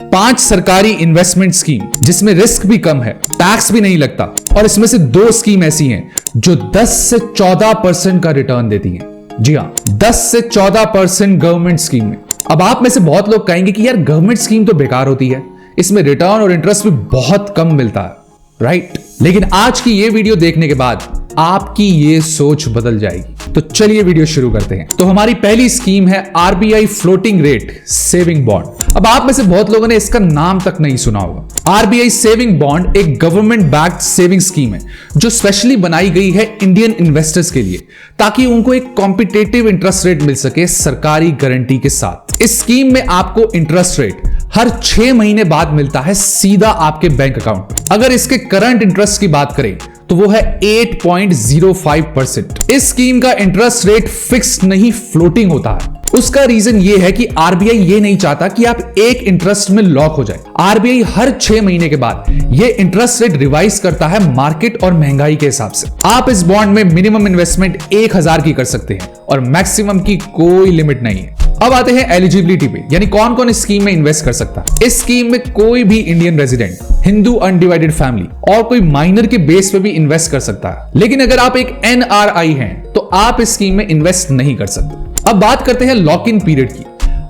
5 सरकारी investment scheme जिसमें risk भी कम है, टैक्स भी नहीं लगता, और इसमें से 2 स्कीम ऐसी हैं जो 10 से 14% का रिटर्न देती हैं। जी हां, 10 से 14% गवर्नमेंट स्कीम में। अब आप में से बहुत लोग कहेंगे कि यार गवर्नमेंट स्कीम तो बेकार होती है, इसमें रिटर्न और इंटरेस्ट भी बहुत कम मिलता है, राइट? लेकिन आज की ये वीडियो देखने के बाद आपकी ये सोच बदल जाएगी। तो चलिए वीडियो शुरू करते हैं। तो हमारी पहली स्कीम है RBI floating rate saving bond. अब आप में से बहुत लोगों ने इसका नाम तक नहीं सुना होगा। आरबीआई सेविंग बॉन्ड एक गवर्नमेंट बैक्ड सेविंग स्कीम है जो स्पेशली बनाई गई है इंडियन इन्वेस्टर्स के लिए, ताकि उनको एक कॉम्पिटिटिव इंटरेस्ट रेट मिल सके सरकारी गारंटी के साथ। इस स्कीम में आपको इंटरेस्ट रेट हर 6 महीने बाद मिलता है सीधा आपके बैंक अकाउंट में। अगर इसके करंट इंटरेस्ट की बात करें तो वो है 8.05%। इस स्कीम का इंटरेस्ट रेट फिक्स नहीं, फ्लोटिंग होता है। उसका रीजन ये है कि आरबीआई ये नहीं चाहता कि आप एक इंटरेस्ट में लॉक हो जाए। आरबीआई हर 6 महीने के बाद ये इंटरेस्ट रेट रिवाइज करता है मार्केट और महंगाई के हिसाब से। आप इस बॉन्ड में मिनिमम इन्वेस्टमेंट 1000 की कर सकते हैं और मैक्सिमम की कोई लिमिट नहीं है। अब आते हैं एलिजिबिलिटी पे, यानी कौन कौन इस स्कीम में इन्वेस्ट कर सकता है। इस स्कीम में कोई भी Indian resident, Hindu undivided family और कोई माइनर के बेस पे भी इन्वेस्ट कर सकता है। लेकिन अगर आप एक एनआरआई हैं तो आप इस स्कीम में इन्वेस्ट नहीं कर सकते। अब बात करते हैं लॉक इन पीरियड की।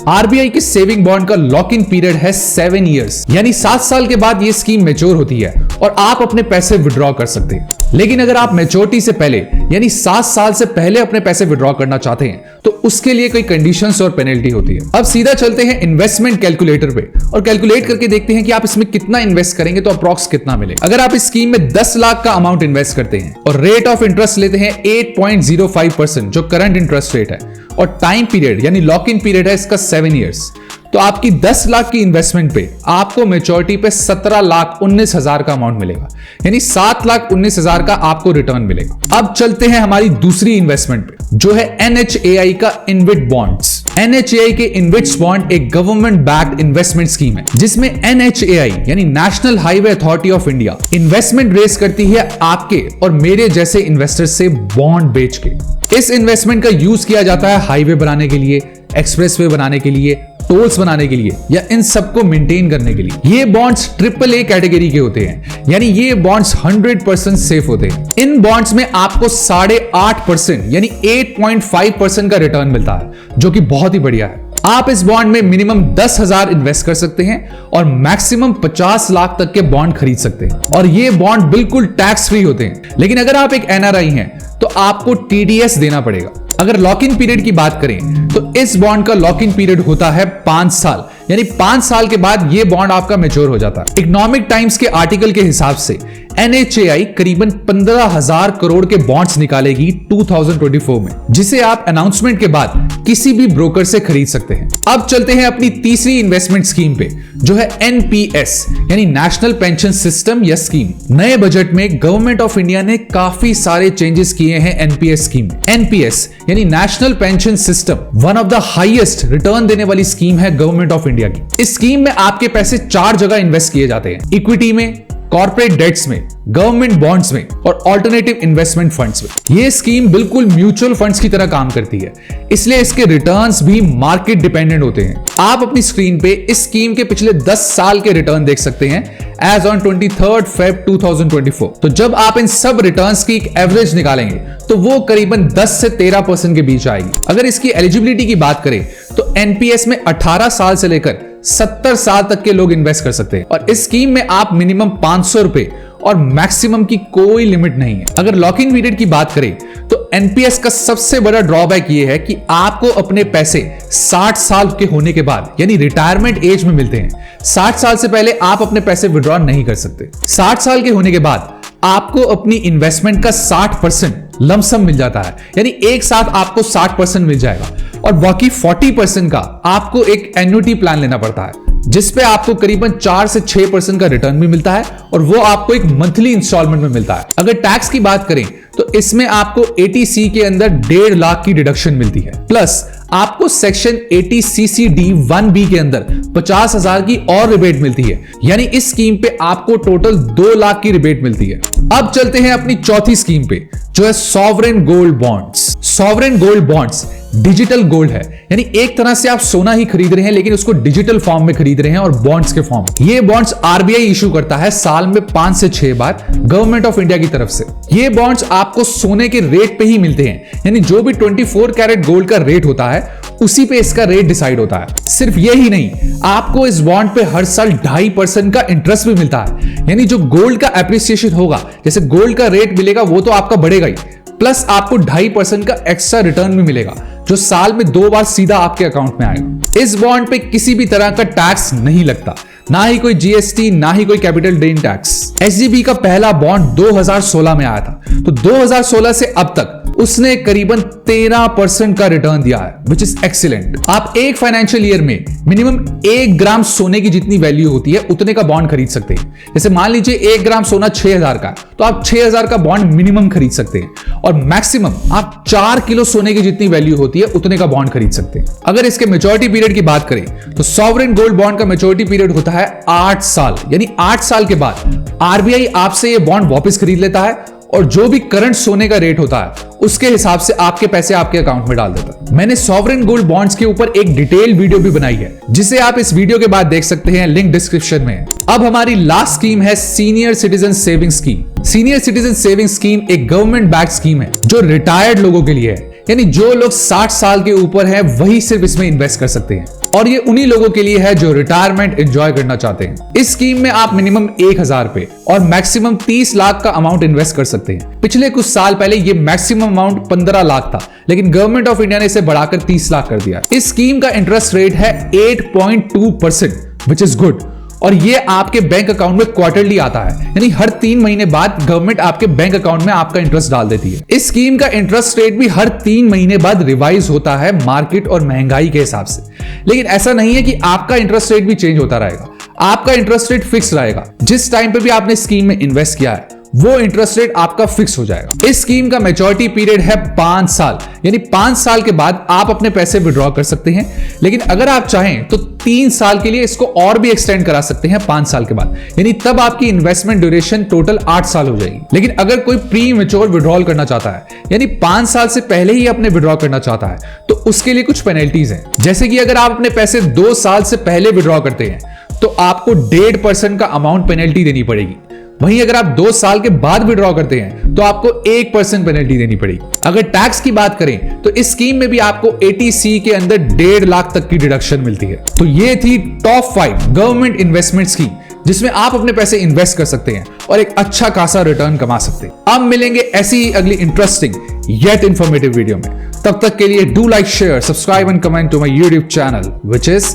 आरबीआई के सेविंग बॉन्ड का लॉक इन पीरियड है 7 इयर्स, यानी 7 साल के बाद ये स्कीम मैच्योर होती है और आप अपने पैसे विड्रॉ कर सकते हैं। लेकिन अगर आप मैच्योरिटी से पहले यानी 7 साल से पहले अपने पैसे विड्रॉ करना चाहते हैं तो उसके लिए कोई कंडीशंस और पेनल्टी होती है। अब सीधा चलते हैं इन्वेस्टमेंट कैलकुलेटर पे और कैलकुलेट करके देखते हैं कि आप इसमें कितना इन्वेस्ट करेंगे तो अप्रॉक्स कितना मिलेगा। अगर आप इस स्कीम में 10 लाख का अमाउंट इन्वेस्ट करते हैं और रेट ऑफ इंटरेस्ट लेते हैं 8.05% जो करंट इंटरेस्ट रेट है, और टाइम पीरियड यानी लॉक इन पीरियड है इसका 7 इयर्स, तो आपकी 10 लाख की इन्वेस्टमेंट पे आपको मैच्योरिटी पे 17,19,000 का अमाउंट मिलेगा, यानी 7,19,000 का आपको रिटर्न मिलेगा। अब चलते हैं हमारी दूसरी इन्वेस्टमेंट पे जो है एनएचएआई का इनविट बॉन्ड्स। एनएचएआई के इनविट्स बॉन्ड एक गवर्नमेंट बैक्ड इन्वेस्टमेंट स्कीम है जिसमें एनएचएआई यानी National Highway Authority of India investment raise करती है आपके और मेरे जैसे इन्वेस्टर्स से बॉन्ड बेच के। इस इन्वेस्टमेंट का यूज किया जाता है हाईवे बनाने के लिए, एक्सप्रेसवे बनाने के लिए, टोल्स बनाने के लिए या इन सबको मेंटेन करने के लिए। ये बॉन्ड्स AAA कैटेगरी के होते हैं, यानी ये बॉन्ड्स 100% सेफ होते हैं। इन बॉन्ड्स में आपको 8.5% यानी 8.5% का रिटर्न मिलता है, जो कि बहुत ही बढ़िया है। आप इस बॉन्ड में मिनिमम 10,000 इन्वेस्ट कर सकते हैं और मैक्सिमम 50 लाख तक के बॉन्ड खरीद सकते हैं, और ये बॉन्ड बिल्कुल टैक्स फ्री होते हैं। लेकिन अगर आप एक एनआरआई हैं तो आपको टीडीएस देना पड़ेगा। अगर लॉक इन पीरियड की बात करें तो इस बॉन्ड का लॉक इन पीरियड होता है 5 साल, यानी 5 साल के बाद यह बॉन्ड आपका मैच्योर हो जाता है। इकोनॉमिक टाइम्स के आर्टिकल के हिसाब से एनएचएआई करीबन 15,000 करोड़ के बॉन्ड्स निकालेगी 2024 में, जिसे आप अनाउंसमेंट के बाद किसी भी ब्रोकर से खरीद सकते हैं। अब चलते हैं अपनी तीसरी इन्वेस्टमेंट स्कीम पे जो है एनपीएस यानी नेशनल पेंशन सिस्टम या स्कीम। नए बजट में गवर्नमेंट ऑफ इंडिया ने काफी सारे चेंजेस किए हैं एनपीएस स्कीम में। एनपीएस यानी national pension system one of the highest return देने वाली स्कीम है गवर्नमेंट ऑफ इंडिया की। इस स्कीम में आपके पैसे 4 जगह इन्वेस्ट किए जाते हैं, इक्विटी में, कॉर्पोरेट डेट्स में, गवर्नमेंट बॉन्ड्स में और ऑल्टरनेटिव इन्वेस्टमेंट फंड्स में। यह स्कीम बिल्कुल म्यूचुअल फंड्स की तरह काम करती है, इसलिए इसके रिटर्न्स भी मार्केट डिपेंडेंट होते हैं। आप अपनी स्क्रीन पे इस स्कीम के पिछले 10 साल के रिटर्न देख सकते हैं एज ऑन 23 Feb 2024। तो जब आप इन सब रिटर्न्स की एक एवरेज निकालेंगे तो वो करीबन 10 से 13% के बीच आएगी। अगर इसकी एलिजिबिलिटी की बात करें तो एनपीएस में 18 साल से लेकर 70 साल तक के लोग इन्वेस्ट कर सकते हैं, और इस स्कीम में आप मिनिमम 500 रुपए और मैक्सिमम की कोई लिमिट नहीं है। अगर लॉक इन पीरियड की बात करें तो एनपीएस का सबसे बड़ा ड्रॉबैक यह है कि आपको अपने पैसे 60 साल के होने के बाद यानी रिटायरमेंट एज में मिलते हैं। 60 साल से पहले आप अपने पैसे विड्रॉ नहीं कर सकते। 60 साल के होने के बाद आपको अपनी इन्वेस्टमेंट का 60% लमसम मिल जाता है, यानी एक साथ आपको 60% मिल जाएगा, और बाकी 40% का आपको एक एन्युटी प्लान लेना पड़ता है जिसपे आपको करीबन 4 से 6% का रिटर्न भी मिलता है, और वो आपको एक मंथली इंस्टॉलमेंट में मिलता है। अगर टैक्स की बात करें तो इसमें आपको 80C के अंदर 1.5 लाख की डिडक्शन मिलती है, प्लस आपको सेक्शन 80CCD1B के अंदर 50,000 की और रिबेट मिलती है, यानी इस स्कीम पे आपको टोटल 2 लाख की रिबेट मिलती है। अब चलते हैं अपनी चौथी स्कीम पे जो है sovereign gold bonds. Sovereign gold bonds digital gold है, यानी एक तरह से आप सोना ही खरीद रहे हैं लेकिन उसको डिजिटल फॉर्म में खरीद रहे हैं और बॉन्ड्स के फॉर्म में। ये बॉन्ड्स आरबीआई इशू करता है साल में 5 से 6 बार गवर्नमेंट ऑफ इंडिया की तरफ से। ये बॉन्ड्स आपको सोने के रेट पे ही मिलते हैं, यानी जो भी 24 कैरेट गोल्ड का रेट होता है उसी पे इसका रेट डिसाइड होता है। सिर्फ यही नहीं, आपको इस बॉन्ड पे हर साल 2.5% का इंटरेस्ट भी मिलता है, यानी जो गोल्ड का एप्रिसिएशन होगा, जैसे गोल्ड का रेट मिलेगा वो तो आपका बढ़ेगा ही, प्लस आपको 2.5% का एक्स्ट्रा रिटर्न भी मिलेगा जो साल में 2 बार सीधा आपके अकाउंट में आएगा। इस बॉन्ड पे किसी भी तरह का टैक्स नहीं लगता, ना ही कोई जीएसटी, ना ही कोई कैपिटल गेन टैक्स। एसजीबी का पहला बॉन्ड 2016 में आया था, तो 2016 से अब तक उसने करीबन 13% का रिटर्न दिया है, विच इज एक्सीलेंट। आप एक फाइनेंशियल ईयर में मिनिमम 1 ग्राम सोने की जितनी वैल्यू होती है उतने का बॉन्ड खरीद सकते हैं। जैसे मान लीजिए 1 ग्राम सोना 6000 का, तो आप 6000 का बॉन्ड मिनिमम खरीद सकते हैं, और मैक्सिमम आप 4 किलो सोने की जितनी वैल्यू होती है उतने का बॉन्ड खरीद सकते हैं। अगर इसके मैच्योरिटी पीरियड की बात करें तो सॉवरेन गोल्ड बॉन्ड का मैच्योरिटी पीरियड होता है 8 साल, यानी 8 साल के बाद आरबीआई आपसे ये बॉन्ड वापस खरीद लेता है और जो भी करंट सोने का रेट होता है उसके हिसाब से आपके पैसे आपके अकाउंट में डाल देता है। मैंने सॉवरेन गोल्ड बॉन्ड्स के ऊपर एक डिटेल वीडियो भी बनाई है जिसे आप इस वीडियो के बाद देख सकते हैं, लिंक डिस्क्रिप्शन में है। अब हमारी लास्ट स्कीम है senior citizen saving scheme. Senior citizen saving scheme एक गवर्नमेंट बैक्ड स्कीम है जो रिटायर्ड लोगों के लिए है, यानी जो लोग 60 साल के ऊपर हैं वही सिर्फ इसमें इन्वेस्ट कर सकते हैं, और ये उन्हीं लोगों के लिए है जो रिटायरमेंट एंजॉय करना चाहते हैं। इस स्कीम में आप मिनिमम 1000 पे और मैक्सिमम 30 लाख का अमाउंट इन्वेस्ट कर सकते हैं। पिछले कुछ साल पहले ये मैक्सिमम अमाउंट 15 लाख था, लेकिन गवर्नमेंट ऑफ इंडिया ने इसे बढ़ाकर 30 लाख कर दिया। इस स्कीम का इंटरेस्ट रेट है 8.2%, विच इज गुड, और ये आपके बैंक अकाउंट में क्वार्टरली आता है, यानी हर 3 महीने बाद गवर्नमेंट आपके बैंक अकाउंट में आपका इंटरेस्ट डाल देती है। इस स्कीम का इंटरेस्ट रेट भी हर 3 महीने बाद रिवाइज होता है मार्केट और महंगाई के हिसाब से, लेकिन ऐसा नहीं है कि आपका इंटरेस्ट रेट भी चेंज होता रहेगा। आपका इंटरेस्ट रेट फिक्स रहेगा, जिस टाइम पे भी आपने स्कीम में इन्वेस्ट किया है वो इंटरेस्ट रेट आपका फिक्स हो जाएगा। इस स्कीम का मैच्योरिटी पीरियड है 5 साल, यानी 5 साल के बाद आप अपने पैसे विड्रॉ कर सकते हैं, लेकिन अगर आप चाहें तो 3 साल के लिए इसको और भी एक्सटेंड करा सकते हैं 5 साल के बाद, यानी तब आपकी इन्वेस्टमेंट ड्यूरेशन टोटल 8 साल हो जाएगी। लेकिन अगर कोई प्री मैच्योर विड्रॉल करना चाहता है, यानी 5 साल से पहले ही अपने विड्रॉ करना चाहता है, तो उसके लिए कुछ पेनल्टीज हैं। जैसे कि अगर आप अपने पैसे 2 साल से पहले विड्रॉ करते हैं तो आपको 1.5% का अमाउंट पेनल्टी देनी पड़ेगी। वहीं अगर आप 2 साल के बाद विड्रॉ करते हैं तो आपको 1% पेनल्टी देनी पड़ेगी। अगर टैक्स की बात करें तो इस स्कीम में भी आपको 80C के अंदर 1.5 लाख तक की डिडक्शन मिलती है। तो ये थी टॉप 5 गवर्नमेंट इन्वेस्टमेंट स्कीम जिसमें आप अपने पैसे इन्वेस्ट कर सकते हैं और एक अच्छा खासा रिटर्न कमा सकते हैं। अब मिलेंगे ऐसी ही अगली इंटरेस्टिंग येट इंफॉर्मेटिव वीडियो में। तब तक के लिए do like, share, subscribe and comment to my YouTube channel which is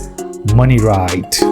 money right.